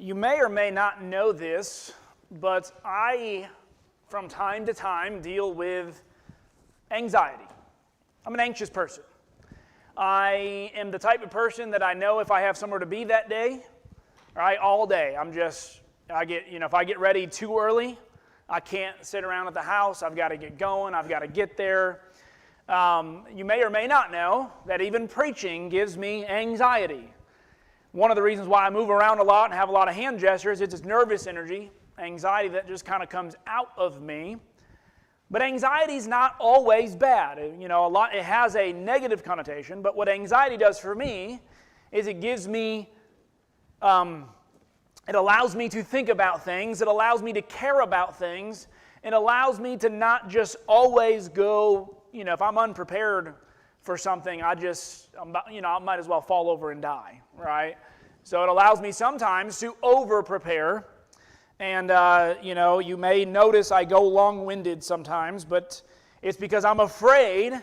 You may or may not know this, but I, from time to time, deal with anxiety. I'm an anxious person. I am the type of person that I know if I have somewhere to be that day, right, all day. If I get ready too early, I can't sit around at the house. I've got to get going. I've got to get there. You may or may not know that even preaching gives me anxiety. One of the reasons why I move around a lot and have a lot of hand gestures is it's nervous energy, anxiety that just kind of comes out of me. But anxiety is not always bad. It has a negative connotation, but what anxiety does for me is it gives me, it allows me to think about things, it allows me to care about things, it allows me to not just always go, if I'm unprepared for something, I might as well fall over and die, right? So it allows me sometimes to over-prepare. And, you may notice I go long-winded sometimes, but it's because I'm afraid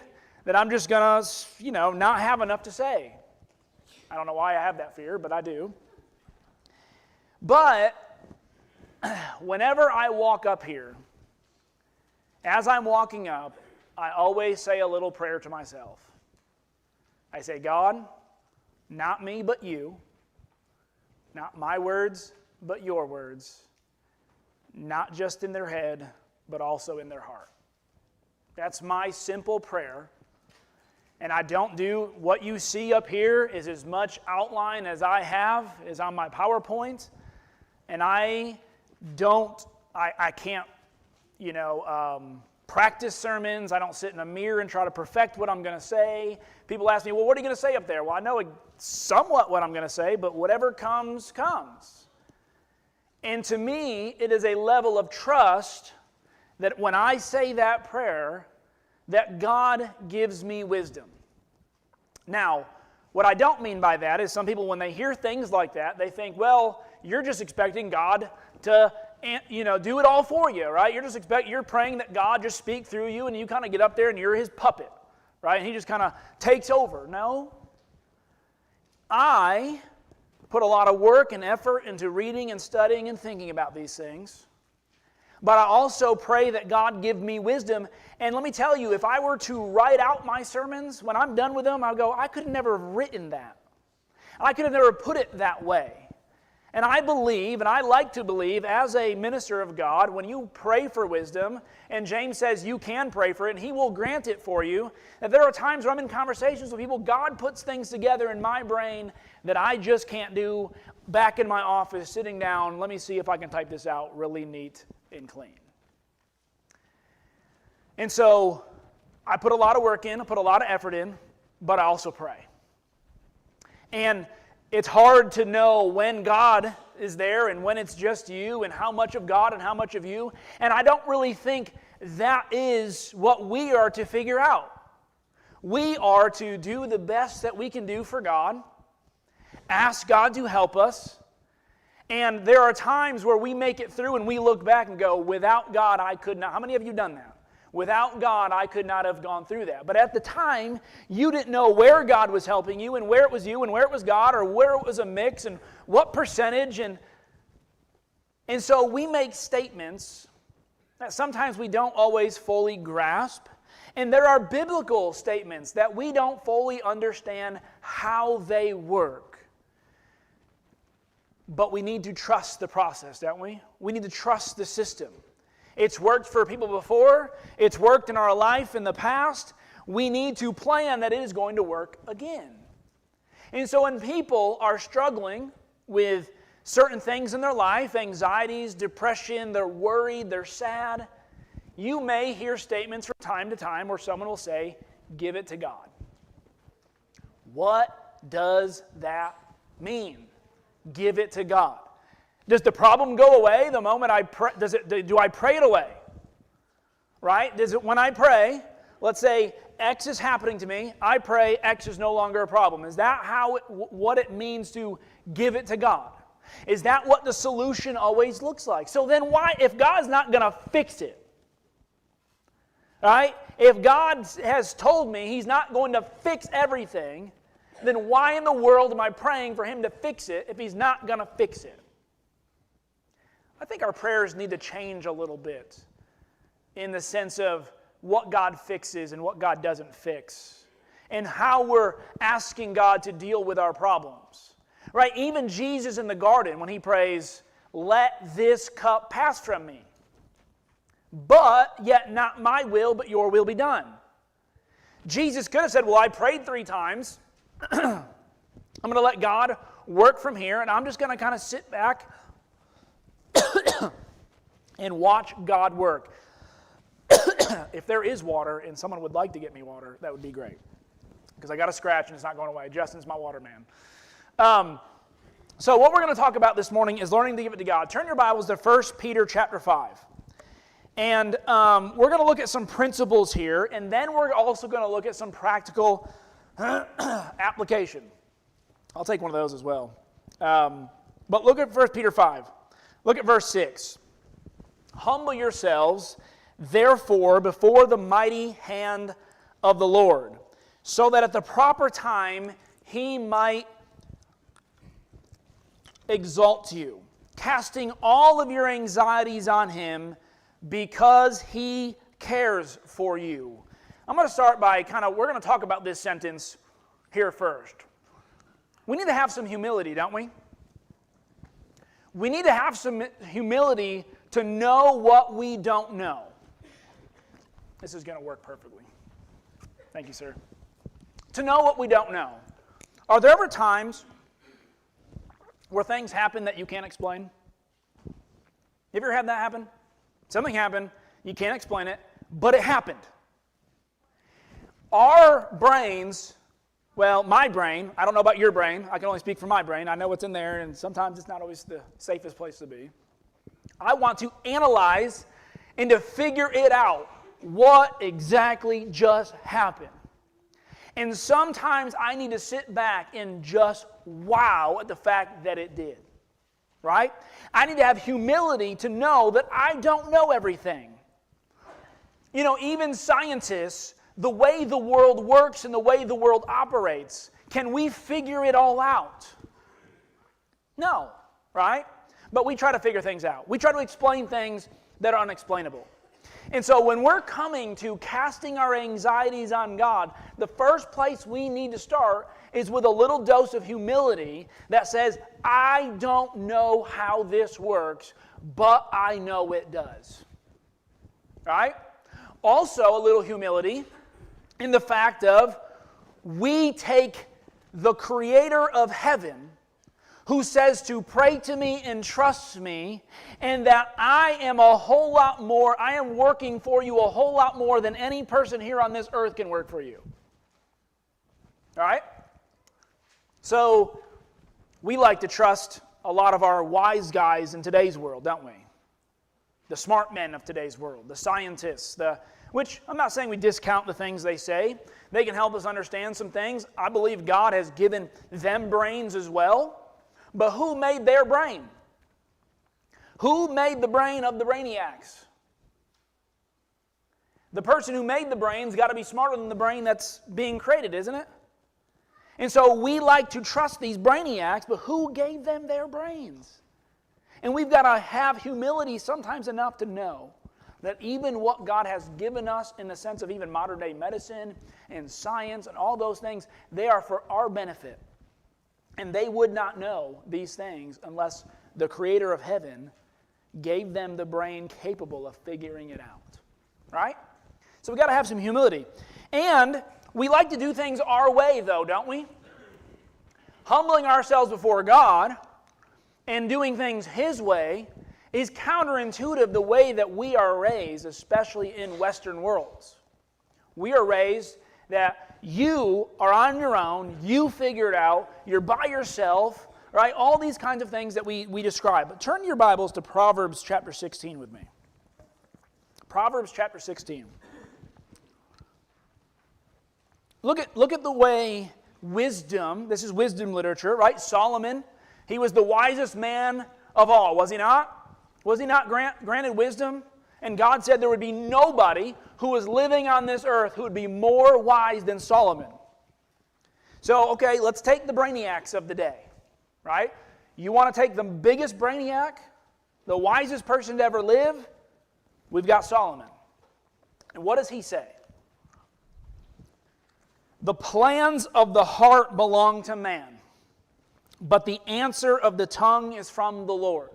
that I'm just going to, not have enough to say. I don't know why I have that fear, but I do. But whenever I walk up here, as I'm walking up, I always say a little prayer to myself. I say, God, not me but you, not my words but your words, not just in their head but also in their heart. That's my simple prayer. And I don't do what you see up here is as much outline as I have is on my PowerPoint. And I can't, practice sermons. I don't sit in a mirror and try to perfect what I'm going to say. People ask me, well, what are you going to say up there? Well, I know somewhat what I'm going to say, but whatever comes, comes. And to me, it is a level of trust that when I say that prayer, that God gives me wisdom. Now, what I don't mean by that is some people, when they hear things like that, they think, well, you're just expecting God to do it all for you, right? You're praying that God just speak through you, and you kind of get up there and you're his puppet, right? And he just kind of takes over. No. I put a lot of work and effort into reading and studying and thinking about these things. But I also pray that God give me wisdom. And let me tell you, if I were to write out my sermons, when I'm done with them, I'll go, I could have never have written that. I could have never put it that way. And I believe, and I like to believe, as a minister of God, when you pray for wisdom, and James says you can pray for it, and he will grant it for you, that there are times where I'm in conversations with people, God puts things together in my brain that I just can't do back in my office, sitting down, let me see if I can type this out really neat and clean. And so, I put a lot of work in, I put a lot of effort in, but I also pray. And it's hard to know when God is there and when it's just you and how much of God and how much of you. And I don't really think that is what we are to figure out. We are to do the best that we can do for God, ask God to help us, and there are times where we make it through and we look back and go, without God I could not. How many of you done that? Without God, I could not have gone through that. But at the time, you didn't know where God was helping you and where it was you and where it was God or where it was a mix and what percentage. And so we make statements that sometimes we don't always fully grasp. And there are biblical statements that we don't fully understand how they work. But we need to trust the process, don't we? We need to trust the system. It's worked for people before. It's worked in our life in the past. We need to plan that it is going to work again. And so when people are struggling with certain things in their life, anxieties, depression, they're worried, they're sad, you may hear statements from time to time where someone will say, give it to God. What does that mean? Give it to God. Does the problem go away the moment I pray? Do I pray it away? Right? When I pray, let's say X is happening to me, I pray X is no longer a problem. Is that what it means to give it to God? Is that what the solution always looks like? So then why, if God's not going to fix it, right? If God has told me He's not going to fix everything, then why in the world am I praying for Him to fix it if He's not going to fix it? I think our prayers need to change a little bit in the sense of what God fixes and what God doesn't fix, and how we're asking God to deal with our problems. Right? Even Jesus in the garden, when he prays, "Let this cup pass from me, but yet not my will, but your will be done." Jesus could have said, "Well, I prayed 3 times. I'm going to let God work from here, and I'm just going to kind of sit back and watch God work." If there is water and someone would like to get me water, that would be great. Because I got a scratch and it's not going away. Justin's my water man. So what we're going to talk about this morning is learning to give it to God. Turn your Bibles to 1 Peter chapter 5. And we're going to look at some principles here, and then we're also going to look at some practical application. I'll take one of those as well. But look at 1 Peter 5. Look at verse 6. "Humble yourselves, therefore, before the mighty hand of the Lord, so that at the proper time he might exalt you, casting all of your anxieties on him, because he cares for you." I'm going to start by we're going to talk about this sentence here first. We need to have some humility, don't we? We need to have some humility to know what we don't know. This is going to work perfectly. Thank you, sir. To know what we don't know. Are there ever times where things happen that you can't explain? Have you ever had that happen? Something happened, you can't explain it, but it happened. Our brains, well, my brain, I don't know about your brain, I can only speak for my brain, I know what's in there, and sometimes it's not always the safest place to be. I want to analyze and to figure it out, what exactly just happened. And sometimes I need to sit back and just wow at the fact that it did. Right? I need to have humility to know that I don't know everything. You know, even scientists, the way the world works and the way the world operates, can we figure it all out? No, right? But we try to figure things out. We try to explain things that are unexplainable. And so when we're coming to casting our anxieties on God, the first place we need to start is with a little dose of humility that says, I don't know how this works, but I know it does. Right? Also a little humility in the fact of we take the Creator of heaven, who says to pray to me and trust me, and that I am a whole lot more, I am working for you a whole lot more than any person here on this earth can work for you. All right? So, we like to trust a lot of our wise guys in today's world, don't we? The smart men of today's world, the scientists, which I'm not saying we discount the things they say. They can help us understand some things. I believe God has given them brains as well. But who made their brain? Who made the brain of the brainiacs? The person who made the brain's got to be smarter than the brain that's being created, isn't it? And so we like to trust these brainiacs, but who gave them their brains? And we've got to have humility sometimes enough to know that even what God has given us in the sense of even modern day medicine and science and all those things, they are for our benefit. And they would not know these things unless the Creator of heaven gave them the brain capable of figuring it out. Right? So we've got to have some humility. And we like to do things our way, though, don't we? Humbling ourselves before God and doing things His way is counterintuitive the way that we are raised, especially in Western worlds. We are raised that you are on your own, you figure it out, you're by yourself, right? All these kinds of things that we describe. But turn your Bibles to Proverbs chapter 16 with me. Proverbs chapter 16. Look at the way wisdom, this is wisdom literature, right? Solomon, he was the wisest man of all, was he not? Was he not granted wisdom? And God said there would be nobody who was living on this earth who would be more wise than Solomon. So, okay, let's take the brainiacs of the day, right? You want to take the biggest brainiac the wisest person to ever live, we've got Solomon. And what does he say? The plans of the heart belong to man, but the answer of the tongue is from the Lord.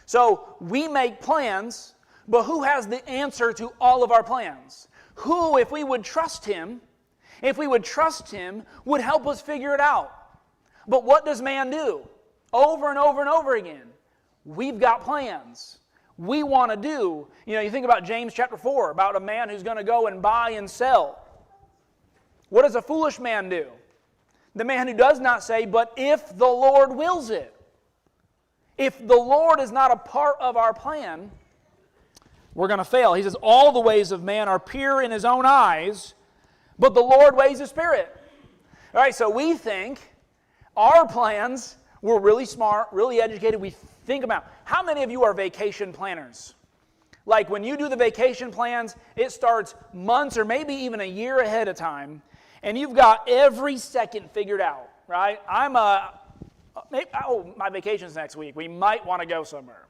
So we make plans, but who has the answer to all of our plans? Who, if we would trust Him, would help us figure it out. But what does man do? Over and over and over again. We've got plans. We want to do, you think about James chapter 4, about a man who's going to go and buy and sell. What does a foolish man do? The man who does not say, but if the Lord wills it. If the Lord is not a part of our plan, we're going to fail. He says, all the ways of man are pure in his own eyes, but the Lord weighs the Spirit. All right, so we think our plans, we're really smart, really educated. We think about, how many of you are vacation planners? Like when you do the vacation plans, it starts months or maybe even a year ahead of time, and you've got every second figured out, right? My vacation's next week. We might want to go somewhere,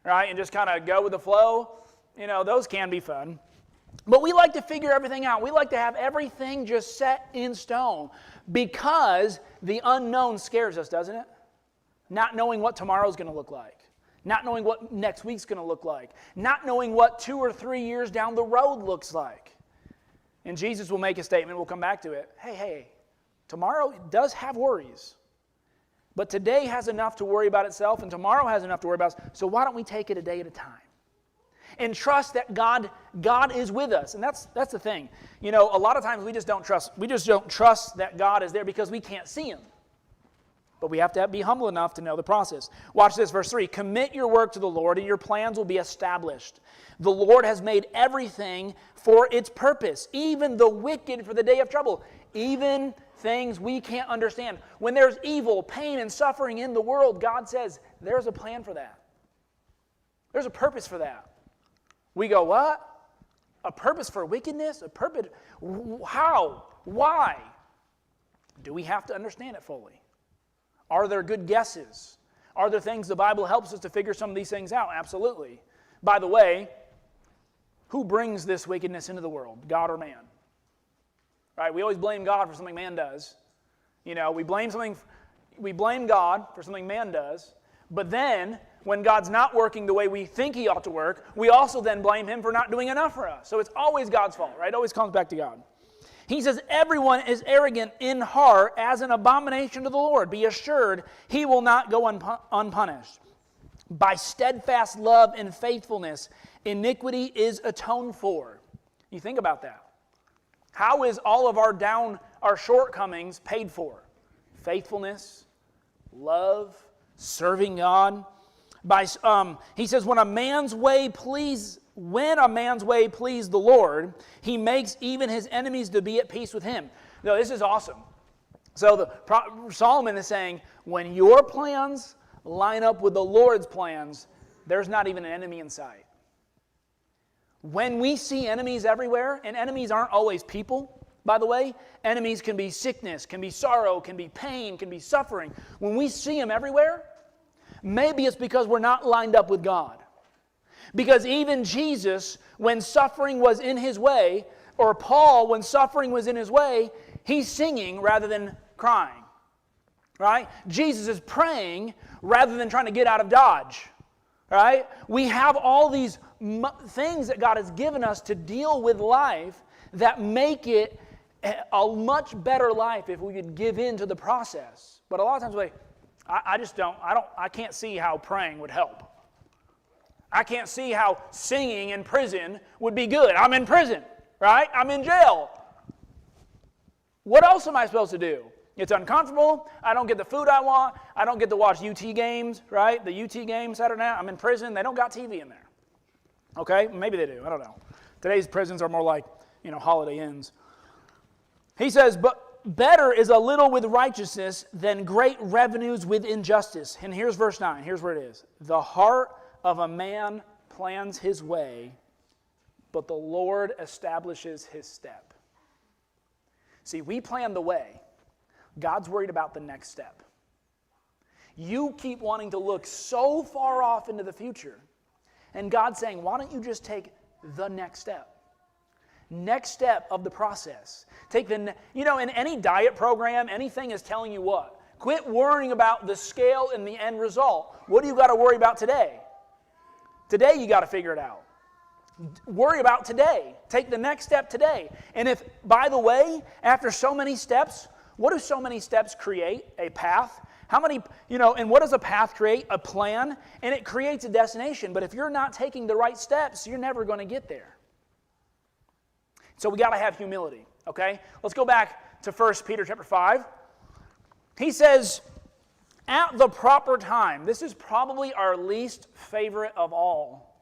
right? And just kind of go with the flow. Those can be fun. But we like to figure everything out. We like to have everything just set in stone because the unknown scares us, doesn't it? Not knowing what tomorrow's going to look like. Not knowing what next week's going to look like. Not knowing what 2 or 3 years down the road looks like. And Jesus will make a statement, we'll come back to it. Hey, tomorrow does have worries. But today has enough to worry about itself, and tomorrow has enough to worry about us. So why don't we take it a day at a time? And trust that God is with us. And that's the thing. A lot of times we just don't trust that God is there because we can't see Him. But we have to be humble enough to know the process. Watch this, verse 3. Commit your work to the Lord, and your plans will be established. The Lord has made everything for its purpose, even the wicked for the day of trouble, even things we can't understand. When there's evil, pain, and suffering in the world, God says, there's a plan for that. There's a purpose for that. We go, what? A purpose for wickedness? A purpose? How? Why? Do we have to understand it fully? Are there good guesses? Are there things the Bible helps us to figure some of these things out? Absolutely. By the way, who brings this wickedness into the world? God or man? Right? We always blame God for something man does. We blame God for something man does, but then when God's not working the way we think He ought to work, we also then blame Him for not doing enough for us. So it's always God's fault, right? It always comes back to God. He says, everyone is arrogant in heart as an abomination to the Lord. Be assured He will not go unpunished. By steadfast love and faithfulness, iniquity is atoned for. You think about that. How is all of our shortcomings paid for? Faithfulness, love, serving God. He says, when a man's way please the Lord, He makes even his enemies to be at peace with him. No, this is awesome. So Solomon is saying, when your plans line up with the Lord's plans, there's not even an enemy in sight. When we see enemies everywhere, and enemies aren't always people, by the way, enemies can be sickness, can be sorrow, can be pain, can be suffering. When we see them everywhere, maybe it's because we're not lined up with God. Because even Jesus, when suffering was in His way, or Paul, when suffering was in his way, he's singing rather than crying. Right? Jesus is praying rather than trying to get out of Dodge. Right? We have all these things that God has given us to deal with life that make it a much better life if we could give in to the process. But a lot of times I can't see how praying would help. I can't see how singing in prison would be good. I'm in prison, right? I'm in jail. What else am I supposed to do? It's uncomfortable. I don't get the food I want. I don't get to watch UT games, right? The UT games Saturday night. I'm in prison. They don't got TV in there. Okay? Maybe they do. I don't know. Today's prisons are more like, Holiday Inns. He says, but better is a little with righteousness than great revenues with injustice. And here's verse 9. Here's where it is. The heart of a man plans his way, but the Lord establishes his step. See, we plan the way. God's worried about the next step. You keep wanting to look so far off into the future. And God's saying, why don't you just take the next step? Next step of the process. In any diet program, anything is telling you what? Quit worrying about the scale and the end result. What do you got to worry about today? Today you got to figure it out. Worry about today. Take the next step today. And if, by the way, after so many steps, what do so many steps create? A path. How many, and what does a path create? A plan. And it creates a destination. But if you're not taking the right steps, you're never going to get there. So we got to have humility, okay? Let's go back to 1 Peter chapter 5. He says, at the proper time, this is probably our least favorite of all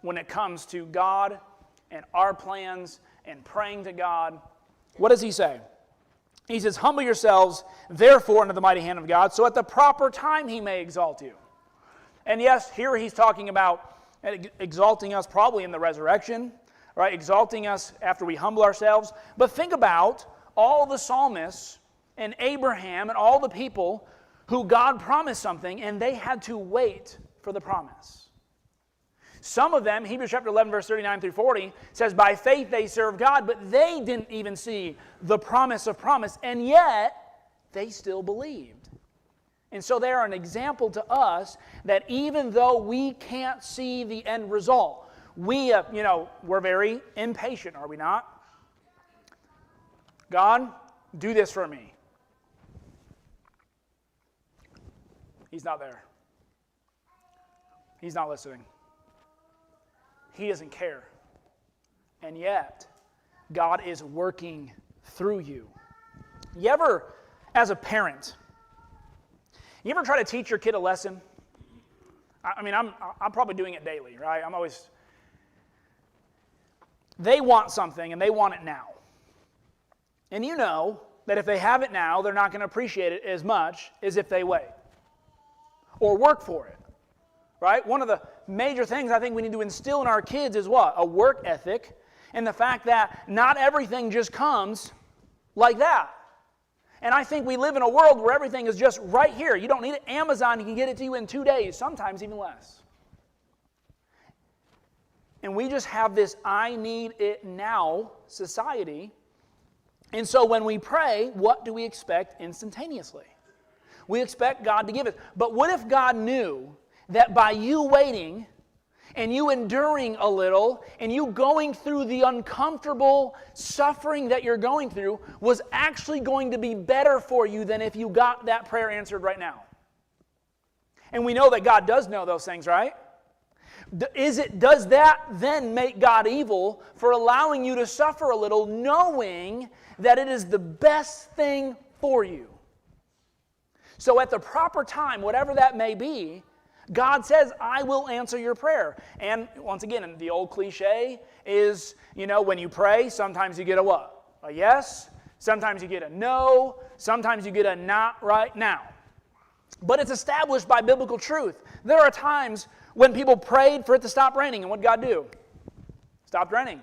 when it comes to God and our plans and praying to God. What does he say? He says, humble yourselves, therefore, under the mighty hand of God, so at the proper time he may exalt you. And yes, here he's talking about exalting us probably in the resurrection, right? Exalting us after we humble ourselves. But think about all the psalmists and Abraham and all the people who God promised something and they had to wait for the promise. Some of them, Hebrews chapter 11, verse 39 through 40, says by faith they served God, but they didn't even see the promise of promise, and yet they still believed. And so they are an example to us that even though we can't see the end result, we're very impatient, are we not? God, do this for me. He's not there. He's not listening. He doesn't care. And yet, God is working through you. You ever, as a parent, you ever try to teach your kid a lesson? I'm probably doing it daily, right? They want something, and they want it now. And you know that if they have it now, they're not going to appreciate it as much as if they wait. Or work for it, right? One of the major things I think we need to instill in our kids is what? A work ethic, and the fact that not everything just comes like that. And I think we live in a world where everything is just right here. You don't need it. Amazon can get it to you in 2 days, sometimes even less. And we just have this I need it now society. And so when we pray, what do we expect instantaneously? We expect God to give it. But what if God knew that by you waiting and you enduring a little and you going through the uncomfortable suffering that you're going through was actually going to be better for you than if you got that prayer answered right now? And we know that God does know those things, right? Does that then make God evil for allowing you to suffer a little, knowing that it is the best thing for you? So at the proper time, whatever that may be, God says, I will answer your prayer. And once again, the old cliche is, when you pray, sometimes you get a what? A yes. Sometimes you get a no. Sometimes you get a not right now. But it's established by biblical truth. There are times when people prayed for it to stop raining, and what did God do? Stopped raining.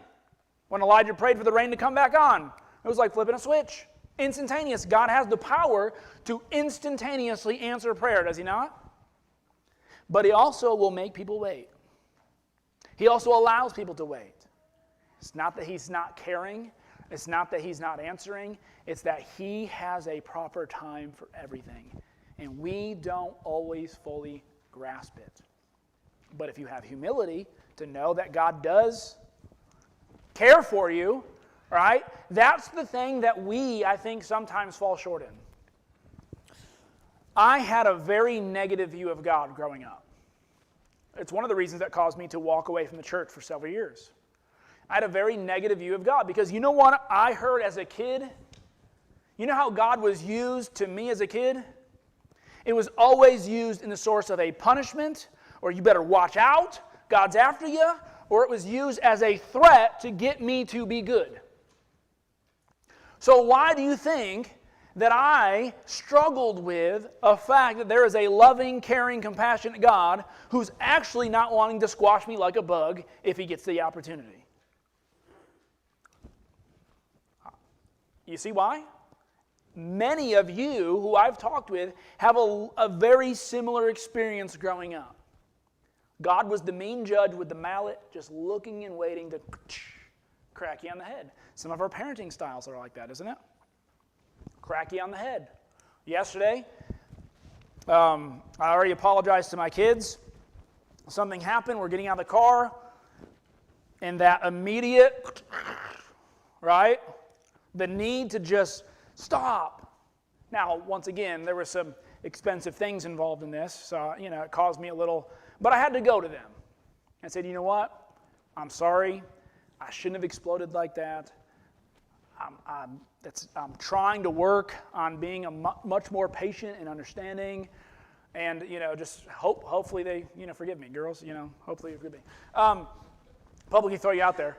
When Elijah prayed for the rain to come back on, it was like flipping a switch. Instantaneous. God has the power to instantaneously answer prayer, does he not? But he also will make people wait. He also allows people to wait. It's not that he's not caring. It's not that he's not answering. It's that he has a proper time for everything. And we don't always fully grasp it. But if you have humility to know that God does care for you, right? That's the thing that we, I think, sometimes fall short in. I had a very negative view of God growing up. It's one of the reasons that caused me to walk away from the church for several years. I had a very negative view of God because you know what I heard as a kid? You know how God was used to me as a kid? It was always used in the source of a punishment, or you better watch out, God's after you, or it was used as a threat to get me to be good. So why do you think that I struggled with a fact that there is a loving, caring, compassionate God who's actually not wanting to squash me like a bug if he gets the opportunity? You see why? many of you who I've talked with have a very similar experience growing up. God was the mean judge with the mallet, just looking and waiting to crack you on the head. Some of our parenting styles are like that, isn't it? Crack you on the head. Yesterday, I already apologized to my kids. Something happened. We're getting out of the car. And that immediate, right? The need to just stop. Now, once again, there were some expensive things involved in this. So, it caused me a little. But I had to go to them. I said, you know what? I'm sorry. I shouldn't have exploded like that. I'm trying to work on being much more patient and understanding, and just hopefully they forgive me, girls. Hopefully you forgive me. Publicly throw you out there.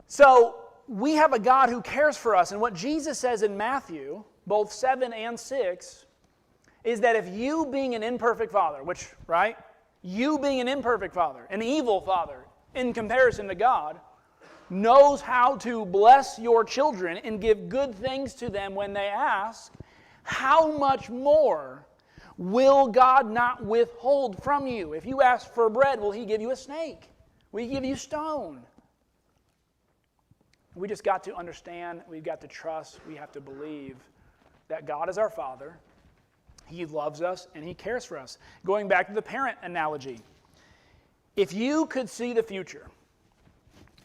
So we have a God who cares for us, and what Jesus says in Matthew, both 7 and 6, is that if you being an imperfect father, you being an imperfect father, an evil father in comparison to God, knows how to bless your children and give good things to them when they ask, how much more will God not withhold from you? If you ask for bread, will He give you a snake? Will He give you stone? We just got to understand, we've got to trust, we have to believe that God is our Father. He loves us and He cares for us. Going back to the parent analogy, if you could see the future,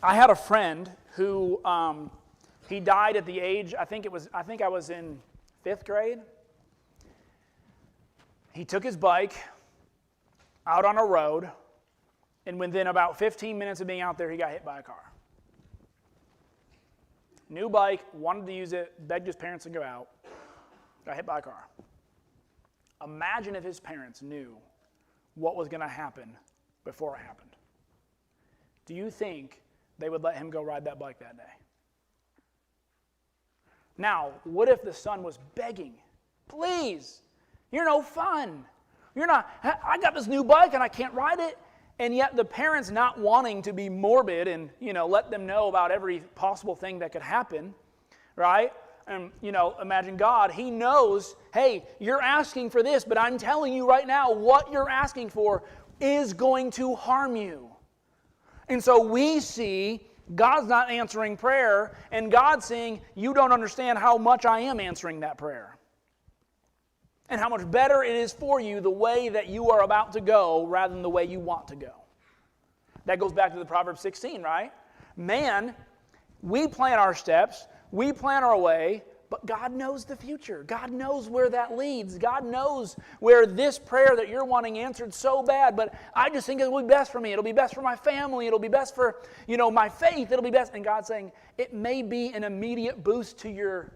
I had a friend who he died at the age, I think I was in 5th grade. He took his bike out on a road, and within about 15 minutes of being out there, he got hit by a car. New bike, wanted to use it, begged his parents to go out, got hit by a car. Imagine if his parents knew what was going to happen before it happened. Do you think they would let him go ride that bike that day? Now, what if the son was begging, please, you're no fun. I got this new bike and I can't ride it. And yet the parents not wanting to be morbid and, let them know about every possible thing that could happen, right? And, imagine God, He knows, hey, you're asking for this, but I'm telling you right now, what you're asking for is going to harm you. And so we see God's not answering prayer, and God saying, you don't understand how much I am answering that prayer. And how much better it is for you the way that you are about to go rather than the way you want to go. That goes back to the Proverbs 16, right? Man, we plan our steps, we plan our way, but God knows the future. God knows where that leads. God knows where this prayer that you're wanting answered so bad, but I just think it will be best for me. It'll be best for my family. It'll be best for, my faith. It'll be best. And God's saying, it may be an immediate boost to your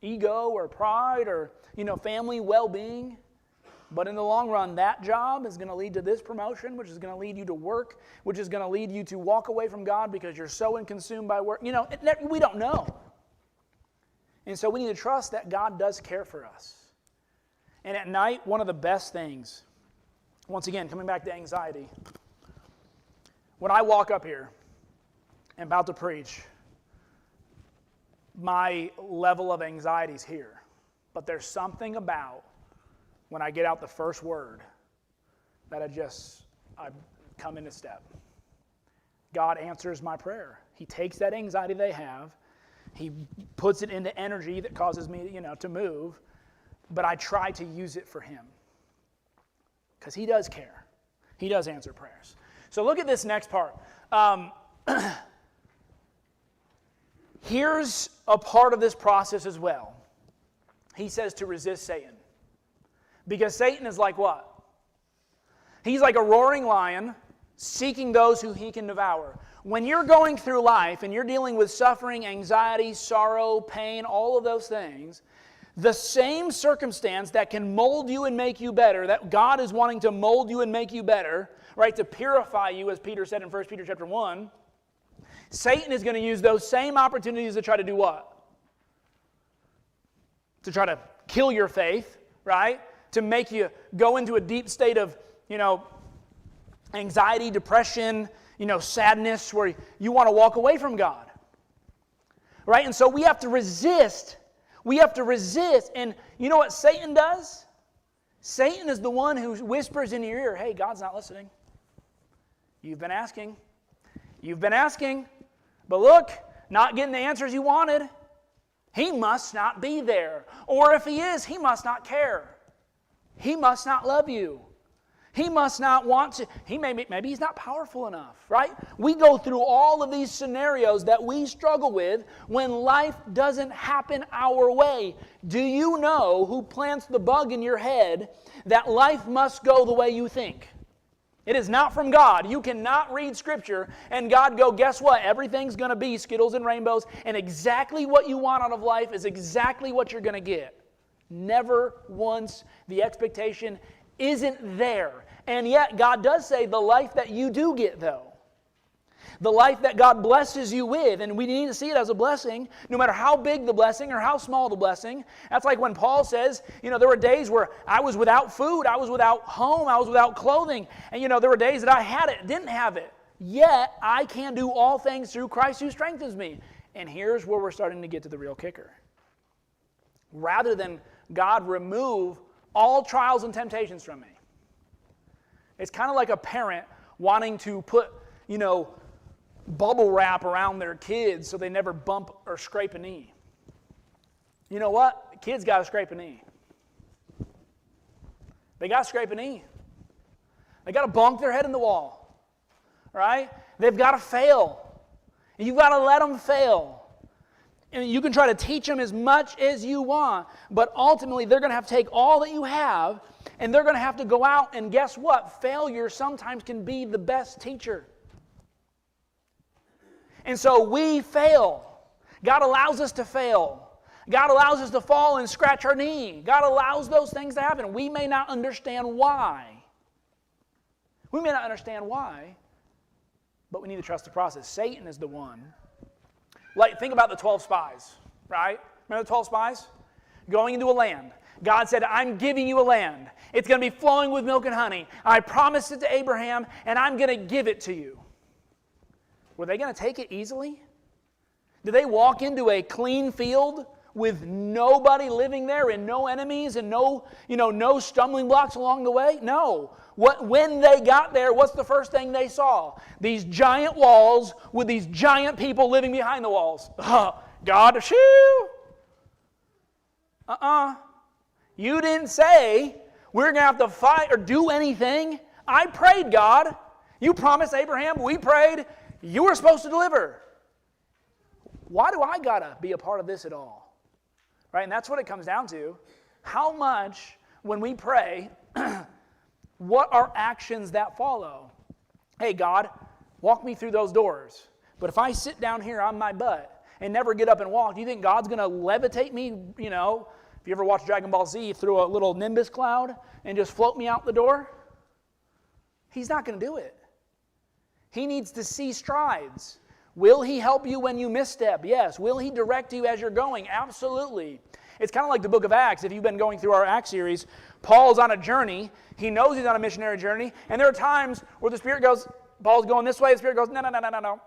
ego or pride or, family well-being, but in the long run, that job is going to lead to this promotion, which is going to lead you to work, which is going to lead you to walk away from God because you're so consumed by work. We don't know. And so we need to trust that God does care for us. And at night, one of the best things, once again, coming back to anxiety, when I walk up here and about to preach, my level of anxiety is here. But there's something about when I get out the first word that I come into step. God answers my prayer. He takes that anxiety they have, He puts it into energy that causes me, to move, but I try to use it for Him. Because He does care. He does answer prayers. So look at this next part. Here's a part of this process as well. He says to resist Satan. Because Satan is like what? He's like a roaring lion seeking those who he can devour. When you're going through life and you're dealing with suffering, anxiety, sorrow, pain, all of those things, the same circumstance that can mold you and make you better, that God is wanting to mold you and make you better, right, to purify you, as Peter said in 1 Peter chapter 1, Satan is going to use those same opportunities to try to do what? To try to kill your faith, right? To make you go into a deep state of, anxiety, depression, sadness, where you want to walk away from God. Right? And so we have to resist We have to resist. And you know what Satan does? Satan is the one who whispers in your ear, hey, God's not listening. You've been asking. You've been asking. But look, not getting the answers you wanted. He must not be there. Or if he is, he must not care. He must not love you. He must not want to. Maybe he's not powerful enough, right? We go through all of these scenarios that we struggle with when life doesn't happen our way. Do you know who plants the bug in your head that life must go the way you think? It is not from God. You cannot read Scripture and God go, guess what? Everything's going to be Skittles and rainbows, and exactly what you want out of life is exactly what you're going to get. Never once. The expectation isn't there. And yet God does say the life that you do get, though, the life that God blesses you with, and we need to see it as a blessing, no matter how big the blessing or how small the blessing. That's like when Paul says, there were days where I was without food, I was without home, I was without clothing, and there were days that I had it, didn't have it. Yet I can do all things through Christ who strengthens me. And here's where we're starting to get to the real kicker. Rather than God remove all trials and temptations from me, it's kind of like a parent wanting to put, bubble wrap around their kids so they never bump or scrape a knee. You know what? The kids got to scrape a knee. They got to scrape a knee. They got to bonk their head in the wall. Right? They've got to fail. And you've got to let them fail. And you can try to teach them as much as you want, but ultimately they're going to have to take all that you have, and they're going to have to go out, and guess what? Failure sometimes can be the best teacher. And so we fail. God allows us to fail. God allows us to fall and scratch our knee. God allows those things to happen. We may not understand why. We may not understand why, but we need to trust the process. Satan is the one. Like, think about the 12 spies, right? Remember the 12 spies? Going into a land. God said, I'm giving you a land. It's going to be flowing with milk and honey. I promised it to Abraham, and I'm going to give it to you. Were they going to take it easily? Did they walk into a clean field with nobody living there and no enemies and no stumbling blocks along the way? No. When they got there, what's the first thing they saw? These giant walls with these giant people living behind the walls. God, shoo! You didn't say we're going to have to fight or do anything. I prayed, God. You promised Abraham. We prayed. You were supposed to deliver. Why do I got to be a part of this at all? Right? And that's what it comes down to. How much, when we pray, what are actions that follow? Hey, God, walk me through those doors. But if I sit down here on my butt and never get up and walk, do you think God's going to levitate me, if you ever watch Dragon Ball Z, through a little nimbus cloud and just float me out the door? He's not going to do it. He needs to see strides. Will he help you when you misstep? Yes. Will he direct you as you're going? Absolutely. It's kind of like the book of Acts. If you've been going through our Acts series, Paul's on a journey. He knows he's on a missionary journey. And there are times where the Spirit goes, Paul's going this way. The Spirit goes, no.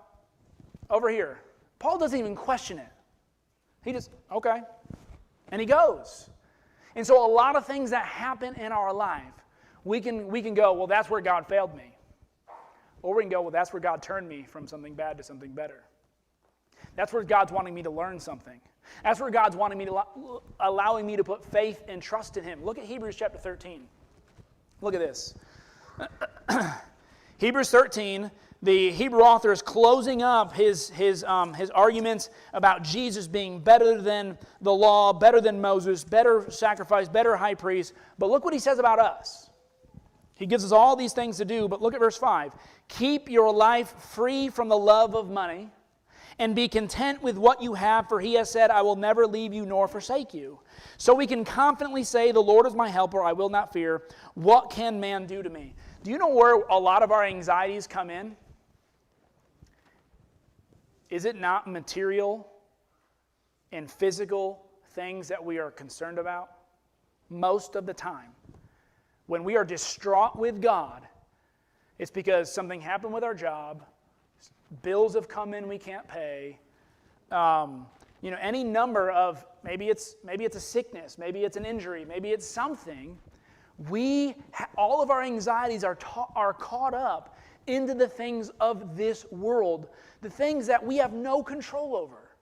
Over here. Paul doesn't even question it. He just, okay. And he goes. And so a lot of things that happen in our life, we can go, well, that's where God failed me. Or we can go, well, that's where God turned me from something bad to something better. That's where God's wanting me to learn something. That's where God's wanting me to allowing me to put faith and trust in Him. Look at Hebrews chapter 13. Look at this. Hebrews 13, the Hebrew author is closing up his arguments about Jesus being better than the law, better than Moses, better sacrifice, better high priest. But look what he says about us. He gives us all these things to do, but look at verse 5. Keep your life free from the love of money, and be content with what you have, for he has said, I will never leave you nor forsake you. So we can confidently say, the Lord is my helper, I will not fear. What can man do to me? Do you know where a lot of our anxieties come in? Is it not material and physical things that we are concerned about? Most of the time. When we are distraught with God, it's because something happened with our job, bills have come in we can't pay, any number of, maybe it's a sickness, maybe it's an injury, maybe it's something, all of our anxieties are caught up into the things of this world, the things that we have no control over.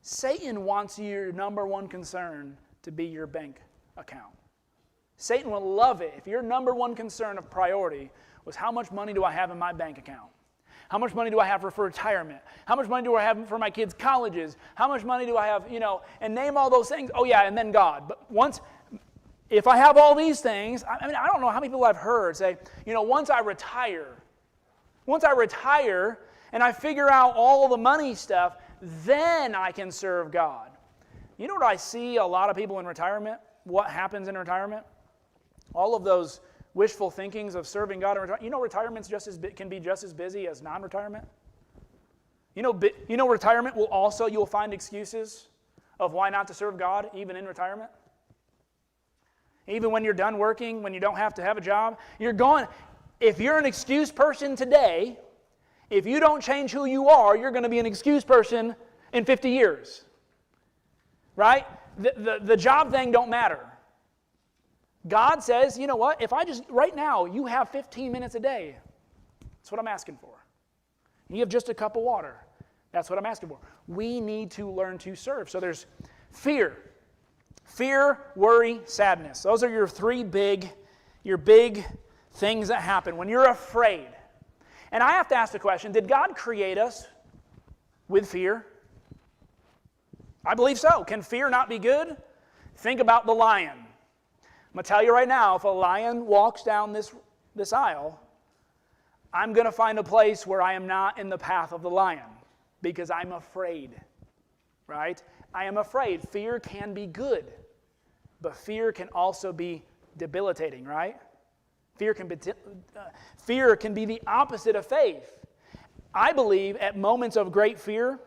Satan wants your number one concern to be your bank account. Satan will love it if your number one concern of priority was how much money do I have in my bank account? How much money do I have for retirement? How much money do I have for my kids' colleges? How much money do I have, and name all those things. Oh yeah, and then God. But if I have all these things, I don't know how many people I've heard say, once I retire and I figure out all the money stuff, then I can serve God. You know what I see a lot of people in retirement? What happens in retirement? All of those wishful thinkings of serving God in retirement. Retirement's can be just as busy as non-retirement. Retirement you'll find excuses of why not to serve God even in retirement. Even when you're done working, when you don't have to have a job, you're going. If you're an excuse person today, if you don't change who you are, you're going to be an excuse person in 50 years. Right? The job thing don't matter. God says, you know what? If right now, you have 15 minutes a day. That's what I'm asking for. You have just a cup of water. That's what I'm asking for. We need to learn to serve. So there's fear. Fear, worry, sadness. Those are your big things that happen when you're afraid. And I have to ask the question, did God create us with fear? I believe so. Can fear not be good? Think about the lion. I'm going to tell you right now, if a lion walks down this aisle, I'm going to find a place where I am not in the path of the lion because I'm afraid, right? I am afraid. Fear can be good, but fear can also be debilitating, right? Fear can be the opposite of faith. I believe at moments of great fear,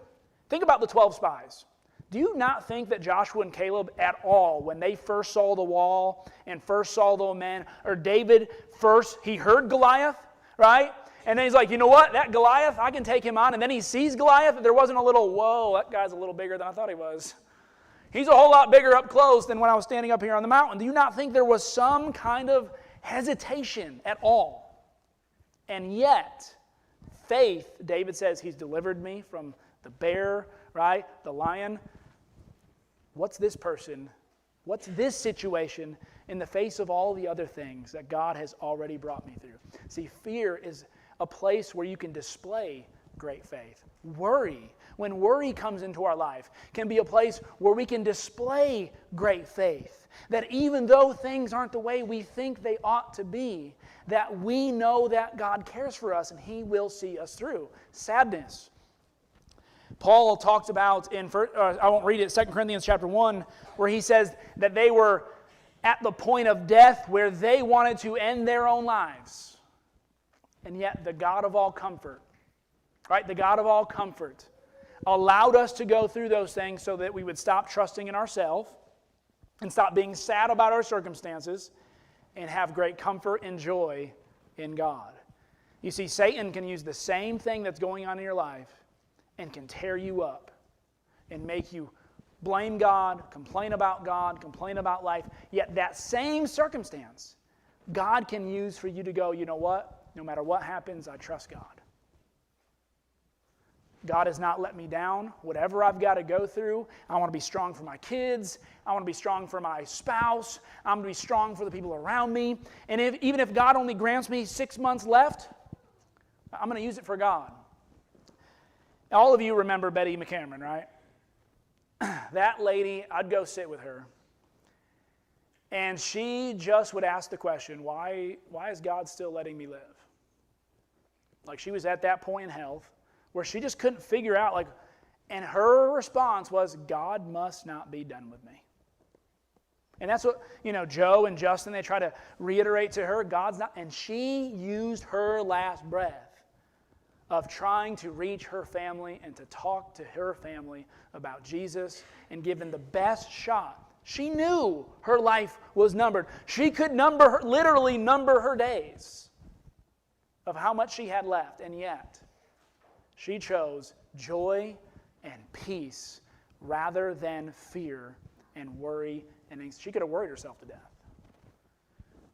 think about the 12 spies. Do you not think that Joshua and Caleb at all, when they first saw the wall and first saw the men, or David first, he heard Goliath, right? And then he's like, you know what, that Goliath, I can take him on. And then he sees Goliath, and there wasn't a little, whoa, that guy's a little bigger than I thought he was. He's a whole lot bigger up close than when I was standing up here on the mountain. Do you not think there was some kind of hesitation at all? And yet, faith, David says, he's delivered me from the bear, right, the lion. What's this situation in the face of all the other things that God has already brought me through? See, fear is a place where you can display great faith. Worry, when worry comes into our life, can be a place where we can display great faith. That even though things aren't the way we think they ought to be, that we know that God cares for us and He will see us through. Sadness. Paul talked about I won't read it, 2 Corinthians chapter 1, where he says that they were at the point of death where they wanted to end their own lives. And yet the God of all comfort, right, the God of all comfort, allowed us to go through those things so that we would stop trusting in ourselves and stop being sad about our circumstances and have great comfort and joy in God. You see, Satan can use the same thing that's going on in your life and can tear you up and make you blame God, complain about life. Yet that same circumstance, God can use for you to go, you know what? No matter what happens, I trust God. God has not let me down. Whatever I've got to go through, I want to be strong for my kids. I want to be strong for my spouse. I'm going to be strong for the people around me. And even if God only grants me 6 months left, I'm going to use it for God. All of you remember Betty McCameron, right? That lady, I'd go sit with her. And she just would ask the question, why is God still letting me live? Like she was at that point in health where she just couldn't figure out, and her response was, God must not be done with me. And that's what, Joe and Justin, they try to reiterate to her, God's not, and she used her last breath of trying to reach her family and to talk to her family about Jesus and give them the best shot. She knew her life was numbered. She could literally number her days of how much she had left, and yet she chose joy and peace rather than fear and worry and anxiety. She could have worried herself to death.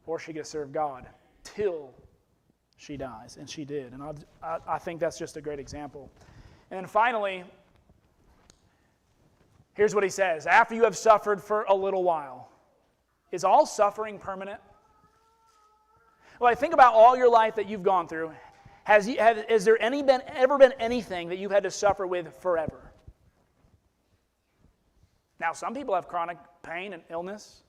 Or she could have served God till she dies, and she did. And I think that's just a great example. And then finally, here's what he says. After you have suffered for a little while. Is all suffering permanent? Well, I think about all your life that you've gone through. Has there ever been anything that you've had to suffer with forever? Now, some people have chronic pain and illness,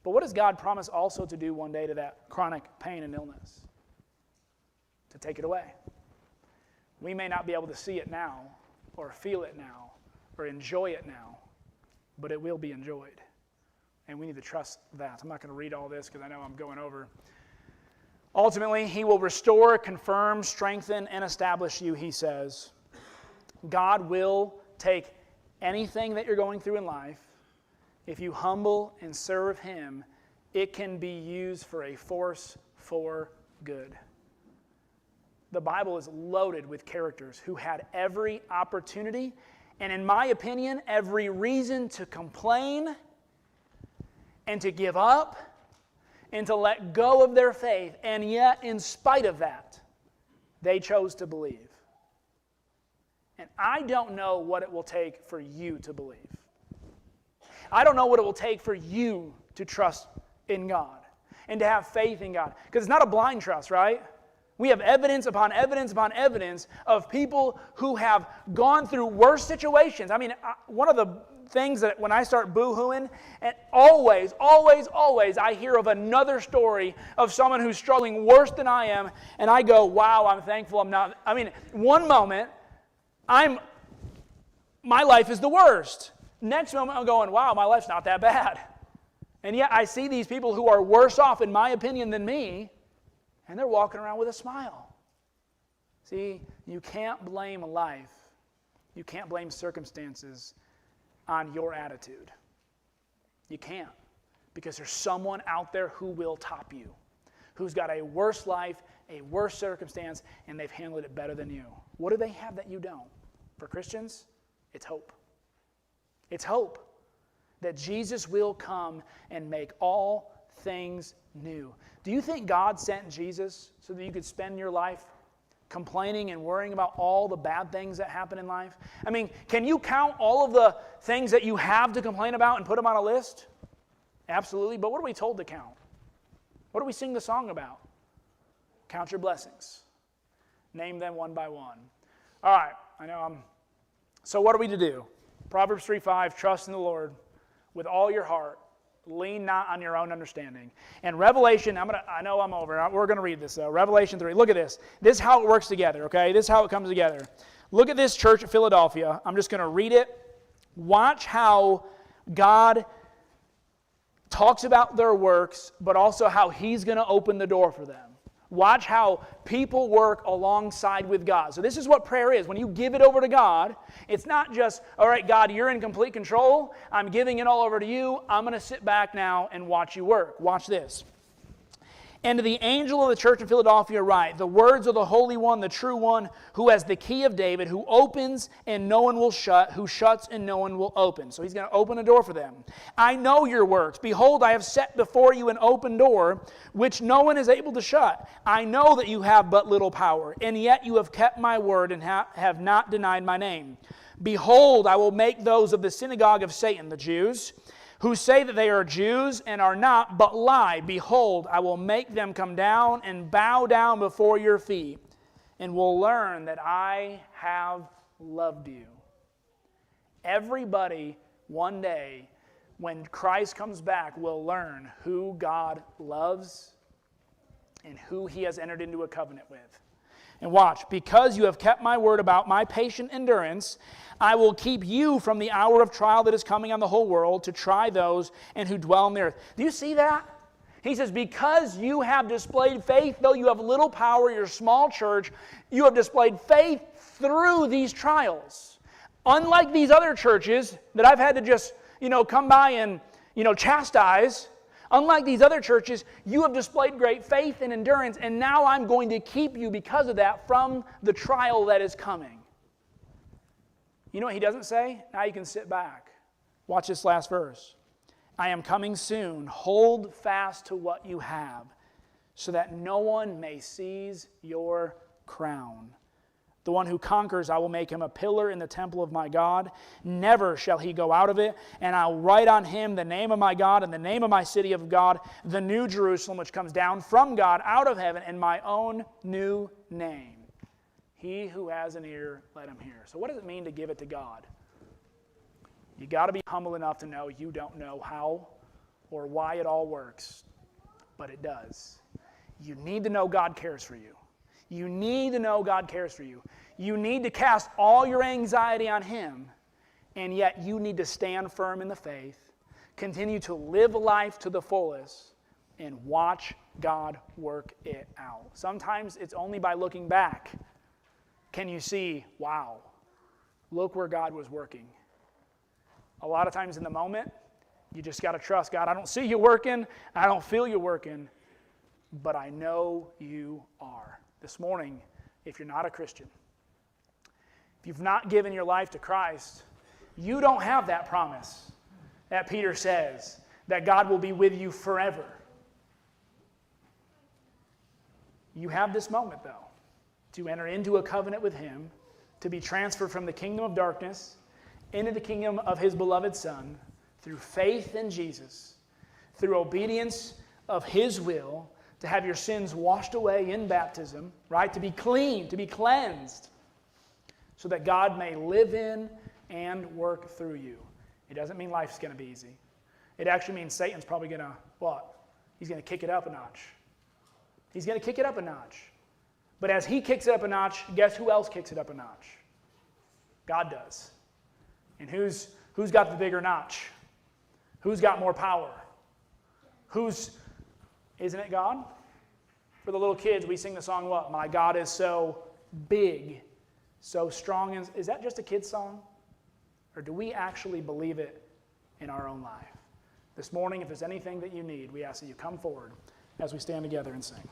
but what does God promise also to do one day to that chronic pain and illness? To take it away. We may not be able to see it now, or feel it now, or enjoy it now, but it will be enjoyed. And we need to trust that. I'm not going to read all this because I know I'm going over. Ultimately, he will restore, confirm, strengthen, and establish you, he says. God will take anything that you're going through in life. If you humble and serve him, it can be used for a force for good. The Bible is loaded with characters who had every opportunity, and in my opinion, every reason to complain and to give up and to let go of their faith, and yet, in spite of that, they chose to believe. And I don't know what it will take for you to believe. I don't know what it will take for you to trust in God and to have faith in God. Because it's not a blind trust, right? We have evidence upon evidence upon evidence of people who have gone through worse situations. I mean, one of the things that when I start boo-hooing, and always I hear of another story of someone who's struggling worse than I am, and I go, wow, I'm thankful I'm not. I mean, one moment, my life is the worst. Next moment, I'm going, wow, my life's not that bad. And yet I see these people who are worse off, in my opinion, than me, and they're walking around with a smile. See, you can't blame life. You can't blame circumstances on your attitude. You can't. Because there's someone out there who will top you, who's got a worse life, a worse circumstance, and they've handled it better than you. What do they have that you don't? For Christians, it's hope. It's hope that Jesus will come and make all things new. Do you think God sent Jesus so that you could spend your life complaining and worrying about all the bad things that happen in life? I mean, can you count all of the things that you have to complain about and put them on a list? Absolutely, but what are we told to count? What do we sing the song about? Count your blessings. Name them one by one. All right, I know so what are we to do? Proverbs 3:5, trust in the Lord with all your heart. Lean not on your own understanding. And Revelation, I know I'm over. We're going to read this though. Revelation 3. Look at this. This is how it works together, okay? This is how it comes together. Look at this church at Philadelphia. I'm just going to read it. Watch how God talks about their works, but also how he's going to open the door for them. Watch how people work alongside with God. So this is what prayer is. When you give it over to God, it's not just, all right, God, you're in complete control. I'm giving it all over to you. I'm going to sit back now and watch you work. Watch this. And to the angel of the church in Philadelphia write, the words of the Holy One, the true One, who has the key of David, who opens and no one will shut, who shuts and no one will open. So he's going to open a door for them. I know your works. Behold, I have set before you an open door, which no one is able to shut. I know that you have but little power, and yet you have kept my word and have not denied my name. Behold, I will make those of the synagogue of Satan, the Jews, who say that they are Jews and are not, but lie. Behold, I will make them come down and bow down before your feet, and will learn that I have loved you. Everybody, one day, when Christ comes back, will learn who God loves and who he has entered into a covenant with. And watch, because you have kept my word about my patient endurance, I will keep you from the hour of trial that is coming on the whole world to try those and who dwell on the earth. Do you see that? He says, because you have displayed faith, though you have little power, your small church, you have displayed faith through these trials. Unlike these other churches that I've had to just, come by and, chastise, unlike these other churches, you have displayed great faith and endurance, and now I'm going to keep you because of that from the trial that is coming. You know what he doesn't say? Now you can sit back. Watch this last verse. I am coming soon. Hold fast to what you have, so that no one may seize your crown. The one who conquers, I will make him a pillar in the temple of my God. Never shall he go out of it. And I'll write on him the name of my God and the name of my city of God, the new Jerusalem, which comes down from God out of heaven, and my own new name. He who has an ear, let him hear. So what does it mean to give it to God? You got to be humble enough to know you don't know how or why it all works, but it does. You need to know God cares for you. You need to know God cares for you. You need to cast all your anxiety on Him, and yet you need to stand firm in the faith, continue to live life to the fullest, and watch God work it out. Sometimes it's only by looking back can you see, wow, look where God was working. A lot of times in the moment, you just got to trust God. I don't see you working. I don't feel you working, but I know you are. This morning, if you're not a Christian, if you've not given your life to Christ, you don't have that promise that Peter says, that God will be with you forever. You have this moment, though, to enter into a covenant with Him, to be transferred from the kingdom of darkness into the kingdom of His beloved Son, through faith in Jesus, through obedience of His will, to have your sins washed away in baptism, right? To be clean, to be cleansed, so that God may live in and work through you. It doesn't mean life's going to be easy. It actually means Satan's probably going to, what? He's going to kick it up a notch. He's going to kick it up a notch. But as he kicks it up a notch, guess who else kicks it up a notch? God does. And who's got the bigger notch? Who's got more power? Isn't it God? For the little kids, we sing the song, what? My God is so big, so strong. Is that just a kid's song? Or do we actually believe it in our own life? This morning, if there's anything that you need, we ask that you come forward as we stand together and sing.